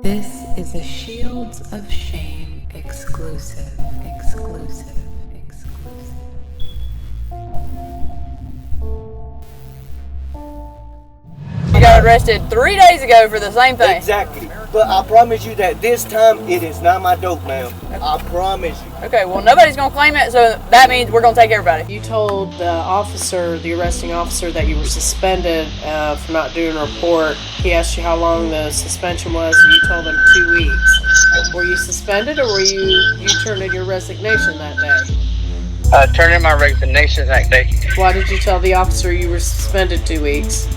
This is a Shields of Shame exclusive. You got arrested 3 days ago for the same thing. Exactly. But I promise you that this time it is not my dope, ma'am. I promise you. Okay, well, nobody's going to claim it, so that means we're going to take everybody. You told the officer, the arresting officer, that you were suspended for not doing a report. He asked you how long the suspension was, and you told him 2 weeks. Were you suspended, or were you turned in your resignation that day? Turned in my resignation that day. Why did you tell the officer you were suspended 2 weeks?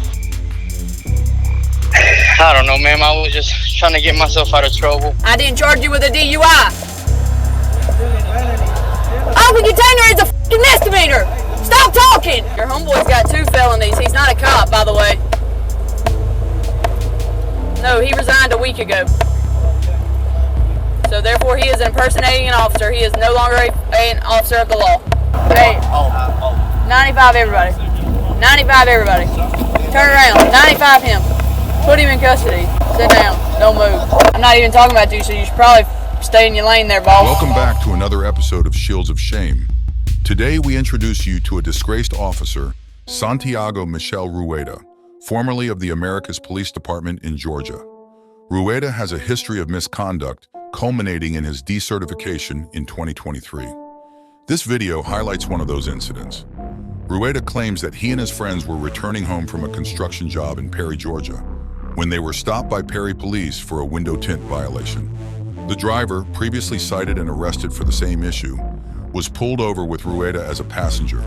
I don't know, ma'am. I was just trying to get myself out of trouble. I didn't charge you with a DUI. Open container is a fucking misdemeanor. Stop talking. Your homeboy's got 2 felonies. He's not a cop, by the way. No, he resigned a week ago. So therefore, he is impersonating an officer. He is no longer an officer of the law. Hey, 95 everybody. 95 everybody. Turn around. 95 him. Put him in custody. Sit down. Don't move. I'm not even talking about you, so you should probably stay in your lane there, boss. Welcome back to another episode of Shields of Shame. Today, we introduce you to a disgraced officer, Santiago Michel Rueda, formerly of the Americas Police Department in Georgia. Rueda has a history of misconduct, culminating in his decertification in 2023. This video highlights one of those incidents. Rueda claims that he and his friends were returning home from a construction job in Perry, Georgia, when they were stopped by Perry police for a window tint violation. The driver, previously cited and arrested for the same issue, was pulled over with Rueda as a passenger,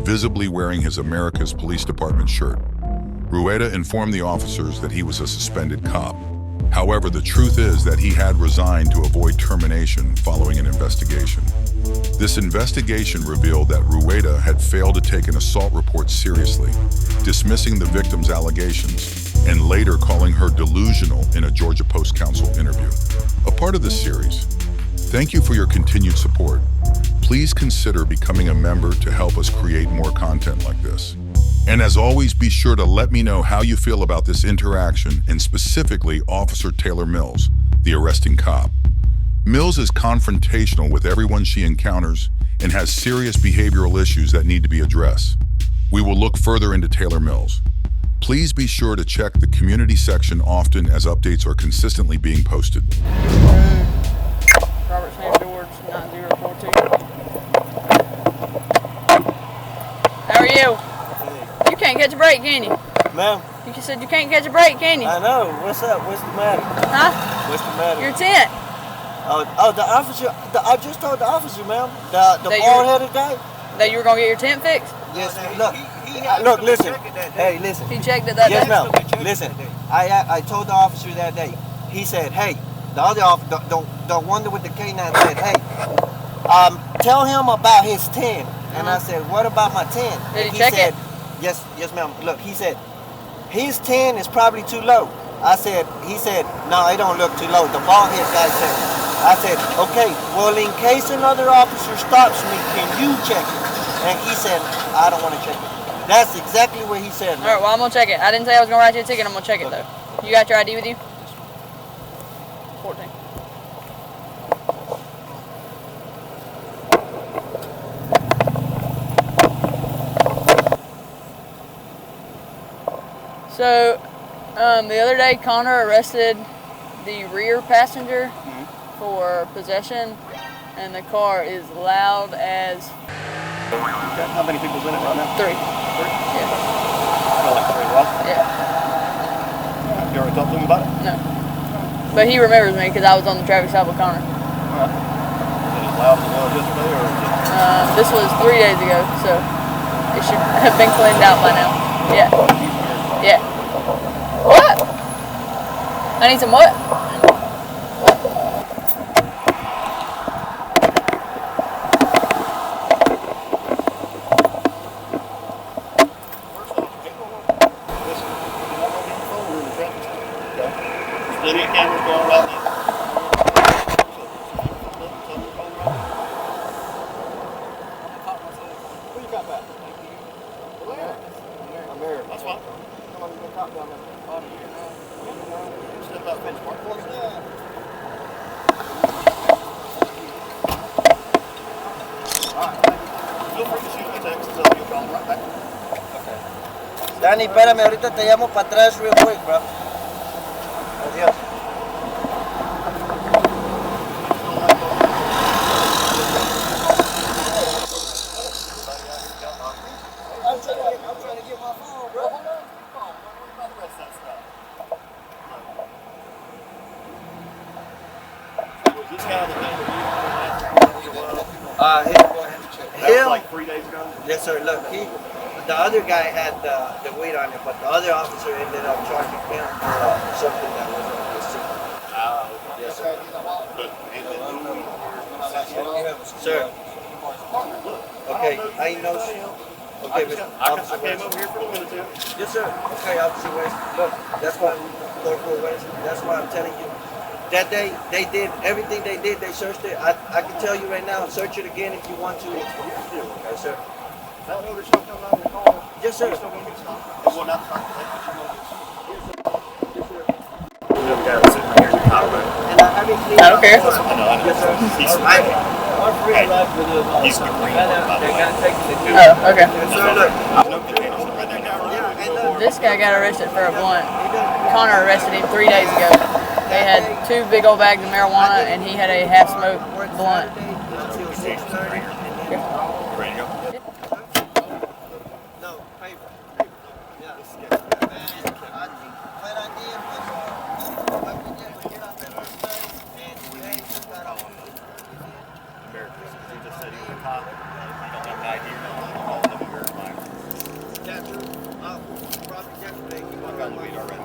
visibly wearing his Americas Police Department shirt. Rueda informed the officers that he was a suspended cop. However, the truth is that he had resigned to avoid termination following an investigation. This investigation revealed that Rueda had failed to take an assault report seriously, dismissing the victim's allegations, and later calling her delusional in a Georgia Post Council interview. A part of this series. Thank you for your continued support. Please consider becoming a member to help us create more content like this. And as always, be sure to let me know how you feel about this interaction, and specifically Officer Taylor Mills, the arresting cop. Mills is confrontational with everyone she encounters and has serious behavioral issues that need to be addressed. We will look further into Taylor Mills. Please be sure to check the community section often, as updates are consistently being posted. Robert Sam George, 9042. How are you? You can't catch a break, can you? Ma'am? You said you can't catch a break, can you? I know. What's up? What's the matter? Huh? What's the matter? Your tent. Oh, the officer. I just told the officer, ma'am. The bald-headed guy. That you were going to get your tent fixed? Yes, look. Look, listen. Hey, listen. He checked it that Yes, day? ma'am. Listen. I told the officer that day. He said, hey, the other officer, the one with the K9 said, hey, tell him about his 10. And I said, what about my 10? Did he check it? Yes, ma'am. Look, he said, his 10 is probably too low. He said, no, it don't look too low. The bald head guy said. I said, okay, well, in case another officer stops me, can you check it? And he said, I don't want to check it. That's exactly what he said. All right, well, I'm going to check it. I didn't say I was going to write you a ticket. I'm going to check it, though. You got your ID with you? 14. So, the other day, Connor arrested the rear passenger for possession, and the car is loud as... How many people's in it right now? 3. 3? Yeah. Like 3, well. Yeah. You already talked to him about it? No. But he remembers me because I was on the traffic stop with Connor. Is it loud as well yesterday, or is it... This was 3 days ago, so it should have been cleaned out by now. Yeah. Yeah. What? I need some what? Video cameras going right now. Who you got back? Where? I'm here. That's fine. Come on, you can cop down there. Step up, benchmark. Dani, espérame, ahorita te llamo para atrás real quick, bro. Adiós. I'm trying to get my phone, bro. Him? Like 3 days ago? Yes, sir. Look, the other guy had the weight on it, but the other officer ended up charging him for something that was on his secret. Yes, sir. Sir. Okay, I know. Okay, Mr. Officer I came West. over here for a minute too. Yes, sir. Okay, Officer West. Look, that's why Corporal West. That's why I'm telling you. That day, they did everything they did. They searched it. I can tell you right now. Search it again if you want to. Okay, sir. That order still coming out of the car. Yes, sir. Still gonna get stopped. It will not stop. The other guy was sitting right here in the car, right? And I haven't cleaned I don't care. up. I know. Yes, sir. He's he's the green one, by the way. Oh, okay. Yes, sir. Look. No containers right there now, right? Yeah, and look. This guy got arrested for a blunt. Connor arrested him 3 days ago. They had 2 big old bags of marijuana, and he had a half-smoked blunt. Until 6:30. You ready to go? No, paper. Yeah. What I did was, when we get off at 1:30, and James just got off. Americans, he just said he was a cop. You don't have an ID, no, all of them verify. That's true. Probably yesterday. I got the weed already.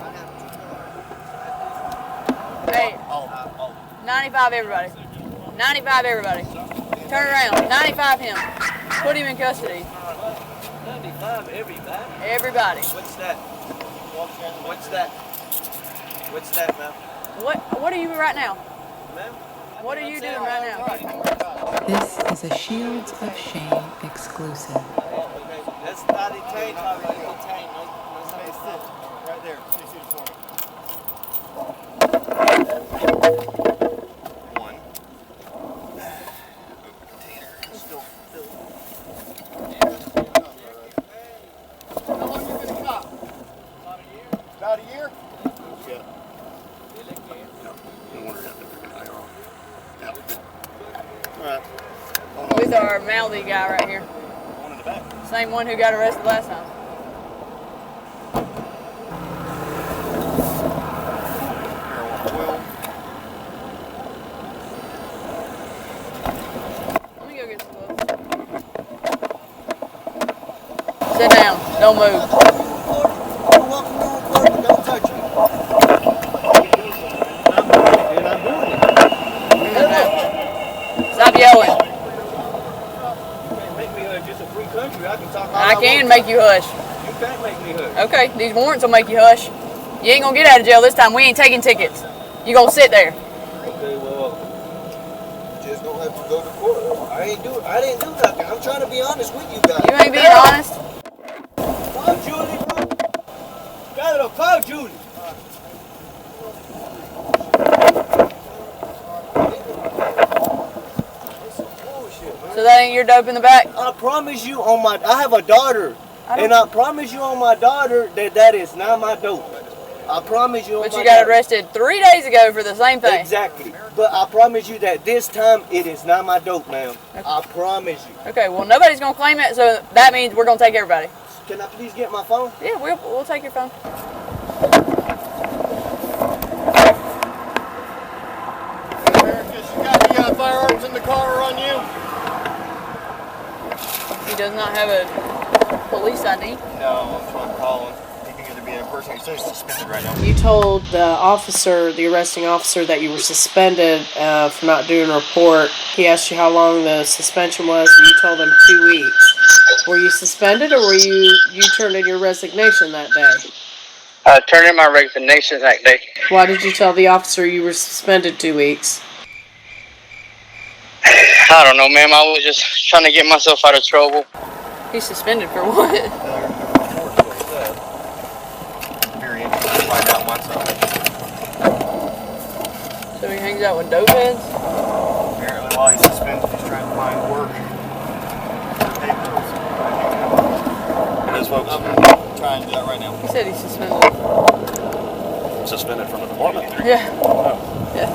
Hey, 95 everybody. 95 everybody. Turn around. 95 him. Put him in custody. 95, everybody. Everybody. What's that? What's that? What's that, ma'am? What are you right now? Ma'am? What are you doing right now? This is a Shields of Shame exclusive. Okay, that's not detained. Hey, sit right there. Stay seated for me. One. Container. Still. How long you been a cop? About a year. Yeah. No wonder that freaking IR. Yeah. All right. Hold on. With our mouthy guy right here. One in the back. Same one who got arrested last time. Let me go get some gloves. Sit down. Don't move. Don't touch me. And I'm doing it. Stop yelling. You can't make me hush. It's a free country. I can talk all I can want. make you hush. You can't make me hush. Okay, these warrants will make you hush. You ain't gonna get out of jail this time. We ain't taking tickets. You gonna sit there. Okay, well, just don't have to go to court. I didn't do nothing. I'm trying to be honest with you guys. You ain't being honest. Call Julie, bro. Pedro, call Julie. So that ain't your dope in the back? I promise you I have a daughter. And I promise you on my daughter that is not my dope. I promise you on But my you got daughter. arrested 3 days ago for the same thing. Exactly. But I promise you that this time it is not my dope, ma'am. I promise you. Okay, well nobody's gonna claim it, so that means we're gonna take everybody. Can I please get my phone? Yeah, we'll take your phone. Americus, you got any firearms in the car or on you? He does not have a police ID. No, that's what I'm calling. He can either be in person. He's suspended right now. You told the arresting officer, that you were suspended for not doing a report. He asked you how long the suspension was, and you told him 2 weeks. Were you suspended, or were you turned in your resignation that day? I turned in my resignation that day. Why did you tell the officer you were suspended 2 weeks? I don't know, ma'am. I was just trying to get myself out of trouble. He's suspended for what? Very interesting to find out myself. So he hangs out with dope heads? Apparently, while he's suspended, he's trying to find work. Pay bills. It is, folks. trying to do that right now. He said he's suspended. Suspended from the department. Yeah. Oh. Yeah.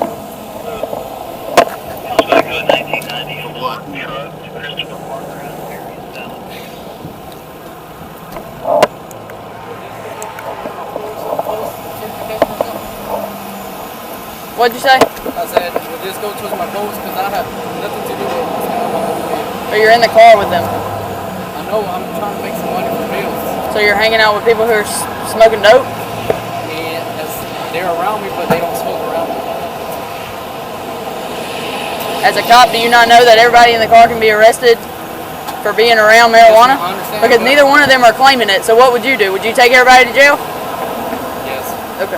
What'd you say? I said, we'll just go towards my post because I have nothing to do with what's going on over here. Or you're in the car with them. I know I'm trying to make some money for bills. So you're hanging out with people who are smoking dope? And they're around me, but they don't smoke around me. As a cop, do you not know that everybody in the car can be arrested for being around marijuana? I understand, Because but- neither one of them are claiming it. So what would you do? Would you take everybody to jail? Yes. Okay.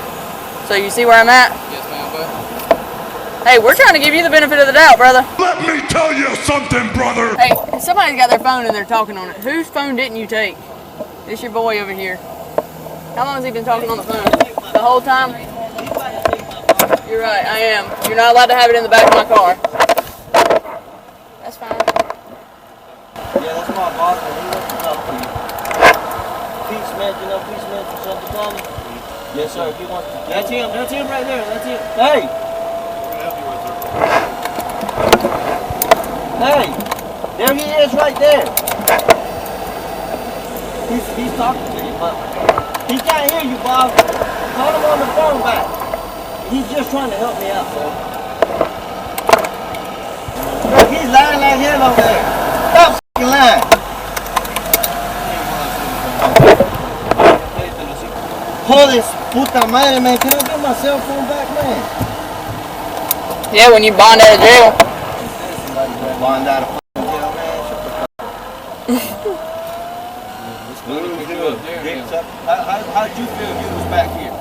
So you see where I'm at? Yes, ma'am, but Hey, we're trying to give you the benefit of the doubt, brother. Let me tell you something, brother. Hey, somebody's got their phone and they're talking on it. Whose phone didn't you take? It's your boy over here. How long has he been talking on the phone? The whole time? You're right, I am. You're not allowed to have it in the back of my car. That's fine. Yeah, that's my boss, and he wants to talk to you. Peace, man. You know Peace, man, from Shelter County? Yes, sir. If you want to. That's him. That's him right there. That's him. Hey! Hey! There he is right there. He's talking to you, but he can't hear you, Bob. Call him on the phone back. He's just trying to help me out, sir. Look, he's lying like hell over there. Stop f***ing lying. Holy puta madre, man. Can I get my cell phone back, man? Yeah, when you bond out of jail. Bond out of f***ing jail, man. Shut the f***. How'd you feel if you was back here?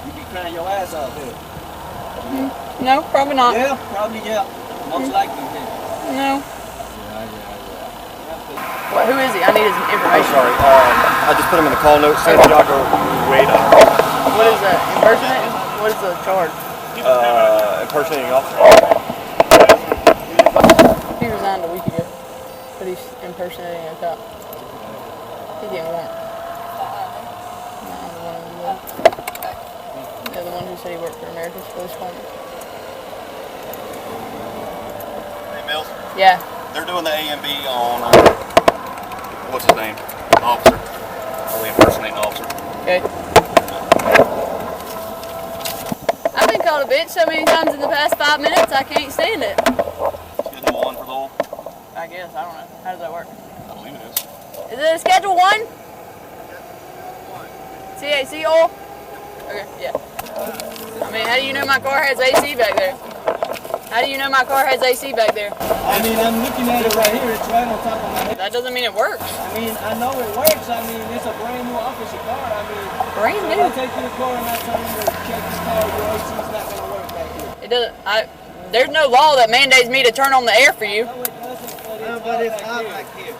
You'd be crying your ass off here. No, probably not. Yeah, probably, yeah. Most likely, yeah. No. What, who is he? I need his I'm information. sorry. I just put him in the call note. Santiago Rueda. What is that? Impersonating? What is the charge? Impersonating officer. He resigned a week ago, but he's impersonating a cop. He didn't want. Yeah, the one who said he worked for America's Police Department. Hey, Mills. Yeah. They're doing the A&B on, what's his name? Officer. Or the impersonating officer. Okay. I've been called a bitch so many times in the past 5 minutes, I can't stand it. Schedule 1 for the whole. I guess, I don't know. How does that work? I believe it is. Is it a Schedule 1? CAC oil? Okay, yeah. I mean, how do you know my car has AC back there? How do you know my car has AC back there? I mean, I'm looking at it right here. It's right on top of my head. That doesn't mean it works. I mean, I know it works. I mean, it's a brand new officer car. I mean, Brand if new. I take you to the car and I tell you to check this car, your AC's not going to work back here. It doesn't. There's no law that mandates me to turn on the air for you. No, it doesn't, but it's hot back here.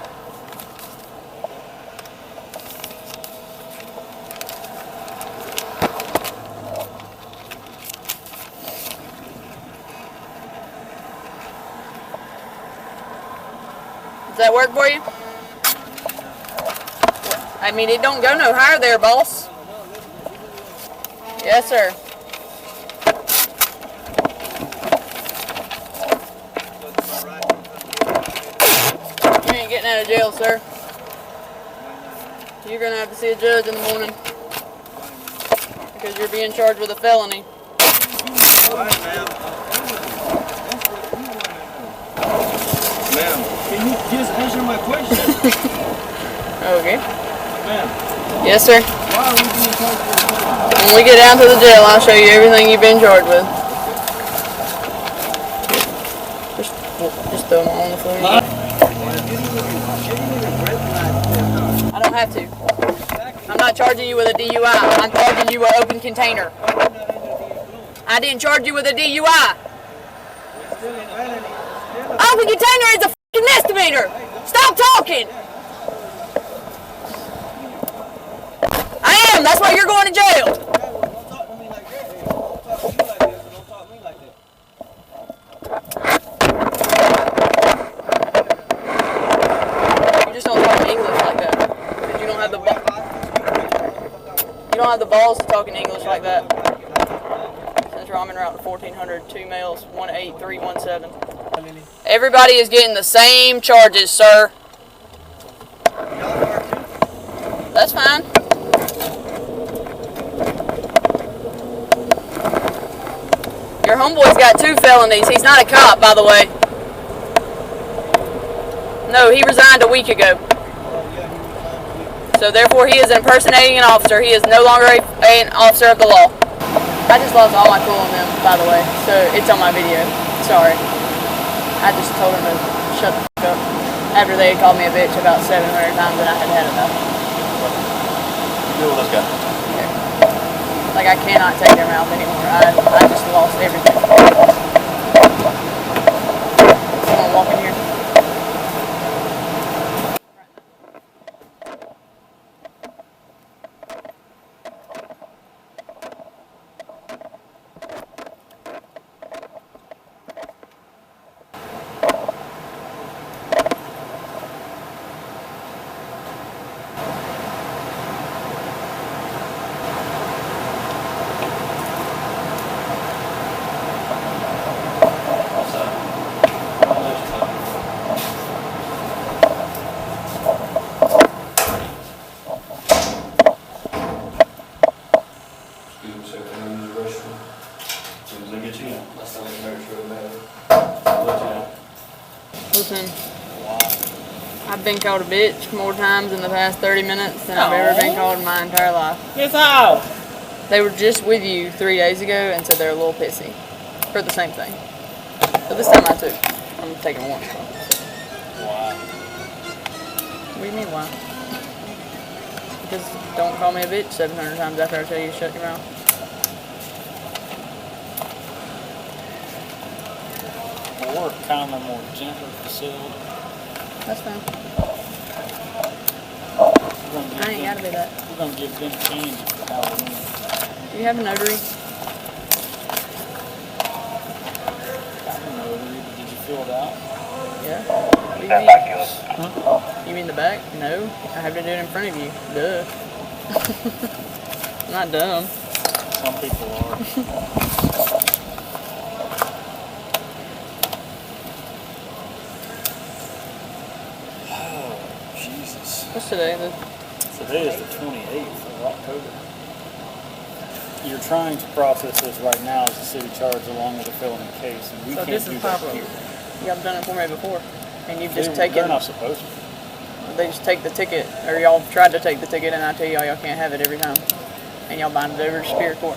Does that work for you? I mean, it don't go no higher there, boss. Yes, sir. You ain't getting out of jail, sir. You're gonna have to see a judge in the morning because you're being charged with a felony. Ma'am, can you just answer my question? Okay. Ma'am, Yes, sir. why are we being charged with a When we get down to the jail, I'll show you everything you've been charged with. Just throw them all on the floor. I don't have to. I'm not charging you with a DUI. I'm charging you an open container. I didn't charge you with a DUI. Open container is a fucking misdemeanor. Stop talking. I am. That's why you're going to jail. Don't talk to me like that. Don't talk to you like that, but don't talk to me like that. You just don't talk English like that. Because you don't have the... don't have the balls to talk in English like that. Since I'm en route to 1400, 2 males, 18317. Everybody is getting the same charges, sir. That's fine. Your homeboy's got 2 felonies. He's not a cop, by the way. No, he resigned a week ago. So therefore, he is impersonating an officer. He is no longer an officer of the law. I just lost all my cool on them, by the way. So it's on my video. Sorry. I just told him to shut the fuck up after they had called me a bitch about 700 times and I had had enough. Deal with this guy. Like, I cannot take their mouth anymore. I just lost everything. Someone walk in here. Listen, I've been called a bitch more times in the past 30 minutes than I've ever been called in my entire life. Yes, how? They were just with you 3 days ago and said they're a little pissy for the same thing. But this time I'm taking one. Why? What do you mean why? Because don't call me a bitch 700 times after I tell you to shut your mouth. Or kind of more gentle facility. That's fine. I ain't gotta be that. We're gonna give them candy for Halloween. Do you have a notary? Got the notary, but did you fill it out? Yeah. What do you mean? Huh? You mean the back? No. I have to do it in front of you. Duh. I'm not dumb. Some people are. What's today? Today is the 28th of October. You're trying to process this right now as a city charge along with a felony case, and we So can't this do is that proper. here. Y'all have done it for me before, and you've just They're taken. not supposed to. They just take the ticket, or y'all tried to take the ticket, and I tell y'all can't have it every time, and y'all bind it over to Superior Court.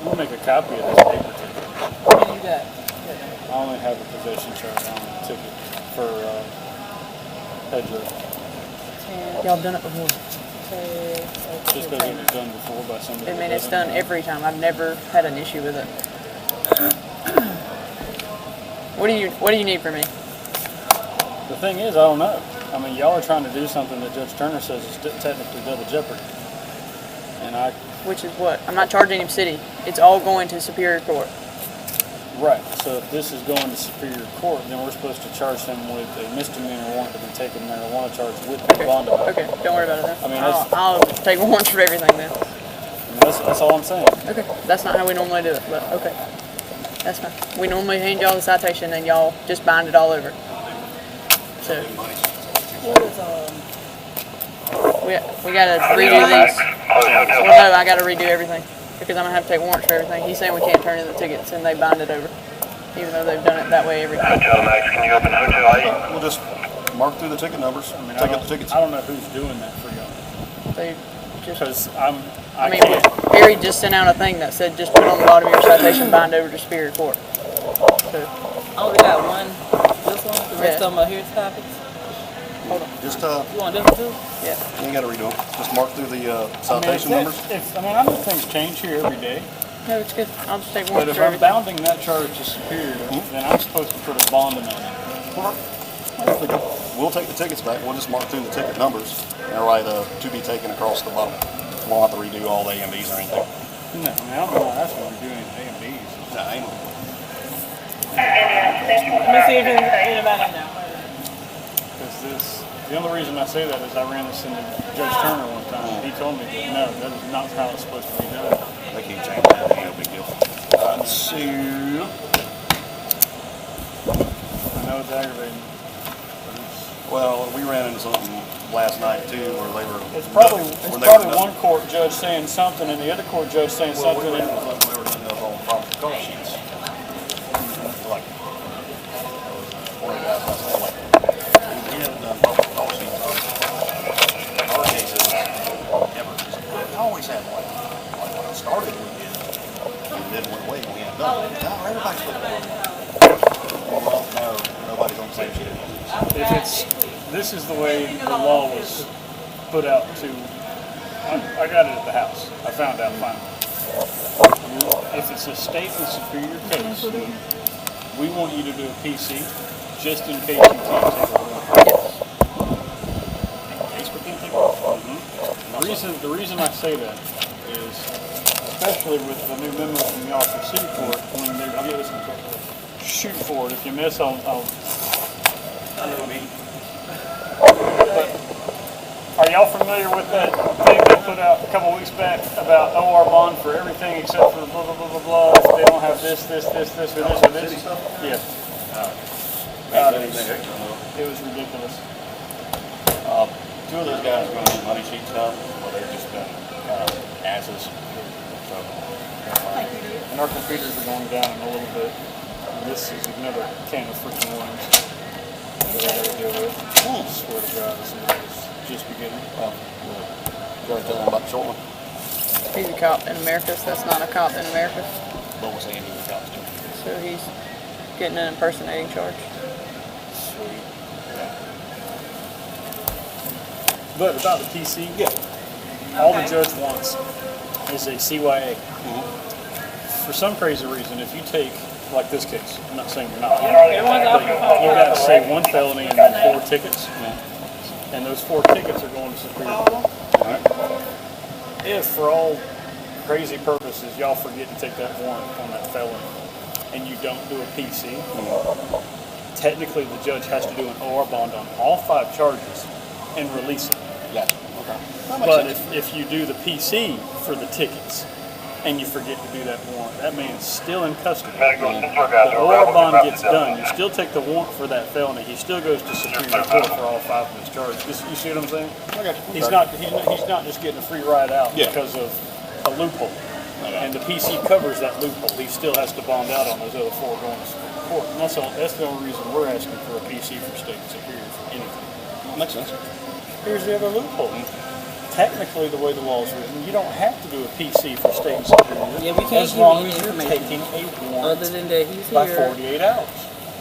We'll make a copy of this paper ticket. What do you got? I only have a possession charge on the ticket for Pedro. Y'all have done it before. Just because it was done before by somebody. I mean, that it's doesn't done know. every time. I've never had an issue with it. What do you need from me? The thing is, I don't know. I mean, y'all are trying to do something that Judge Turner says is technically double jeopardy. And Which is what? I'm not charging him city. It's all going to Superior Court. right. So if this is going to Superior Court, then we're supposed to charge him with a misdemeanor warrant to be taken marijuana charge with the bond amount. Okay, don't worry about it then. I mean, I'll take warrants for everything then. I mean, that's all I'm saying. Okay, that's not how we normally do it, but okay. That's fine. We normally hand y'all the citation and y'all just bind it all over. So. We gotta redo these. Well, no, I gotta redo everything because I'm gonna have to take warrants for everything. He's saying we can't turn in the tickets and they bind it over, even though they've done it that way every time. Can you open Hotel 8? We'll just mark through the ticket numbers, I mean, take up the tickets. I don't know who's doing that for y'all. They just. Because I mean, can't. Harry just sent out a thing that said just put on the bottom of your citation, bind over to Superior Court. So, I only got one. This one. The rest of them are here topics. hold on. Just, You want this one too? Yeah. you ain't gotta redo them. Just mark through the citation numbers. I know things change here every day, No, it's good. I'll just take but warrants if for I'm everything. bounding that charge to Superior, then I'm supposed to put a bond amount in. We'll take the tickets back. We'll just mark through the ticket numbers and write to be taken across the bottom. We won't have to redo all the AMBs or anything. No, I mean, I don't know how that's going to do anything in these. Nah, ain't. Let me see if anybody now. Because this, The only reason I say that is I ran this into Judge Turner one time. He told me that no, that is not how it's supposed to be done. They can't change that. Ain't no big deal. So, I know it's aggravating. Well, we ran into something last night too, where they were. It's probably one court judge saying something and the other court judge saying something. We were doing those on proper call sheets. Like, one of the guys last night, like, we haven't done proper call sheets for our cases ever. We always had one. Like when I started, we did. And then went away and we hadn't done it. Now everybody's looking at it. Well, no, nobody's on the same shit. If it's, this is the way the law was put out to, I got it at the house. I found out finally. If it's a state and superior case, we want you to do a PC just in case you can't take a warrant. In case we can't take it. The reason I say that is, especially with the new memo from the Office of City Court, when they shoot for it. If you miss, I'll I know what I mean. But are y'all familiar with that thing they put out a couple weeks back about OR bond for everything except for blah, blah, blah, blah, blah, if they don't have this, or this, or this? Yeah. It was ridiculous. Two of those guys are going to need money sheets done, but they've just been kind of asses. So, and our computers are going down in a little bit. And this is another can of freaking worms that I gotta deal with. I swear to God, this is just beginning. Well, you want to tell them about the short one? He's a cop in America, so that's not a cop in America. But we're saying he was a cop too. So he's getting an impersonating charge. Sweet. But about the PC, all the judge wants is a CYA. For some crazy reason, if you take, like this case, I'm not saying you're not, but you got to say one felony and then 4 tickets, and those 4 tickets are going to Superior Court. If, for all crazy purposes, y'all forget to take that warrant on that felony, and you don't do a PC, technically the judge has to do an OR bond on all 5 charges and release it. Yeah. Okay. But if you do the PC for the tickets and you forget to do that warrant, that man's still in custody. The OR bond gets done. You still take the warrant for that felony. He still goes to Superior Court for all 5 of his charges. You see what I'm saying? He's not just getting a free ride out because of a loophole. And the PC covers that loophole. He still has to bond out on those other 4 going to Superior Court. And that's the only reason we're asking for a PC for state superior for anything. Makes sense. Here's the other loophole. Technically, the way the law is written, you don't have to do a PC for state and superior Yeah, we can't as long as you're taking a warrant other than that he's by here. 48 hours.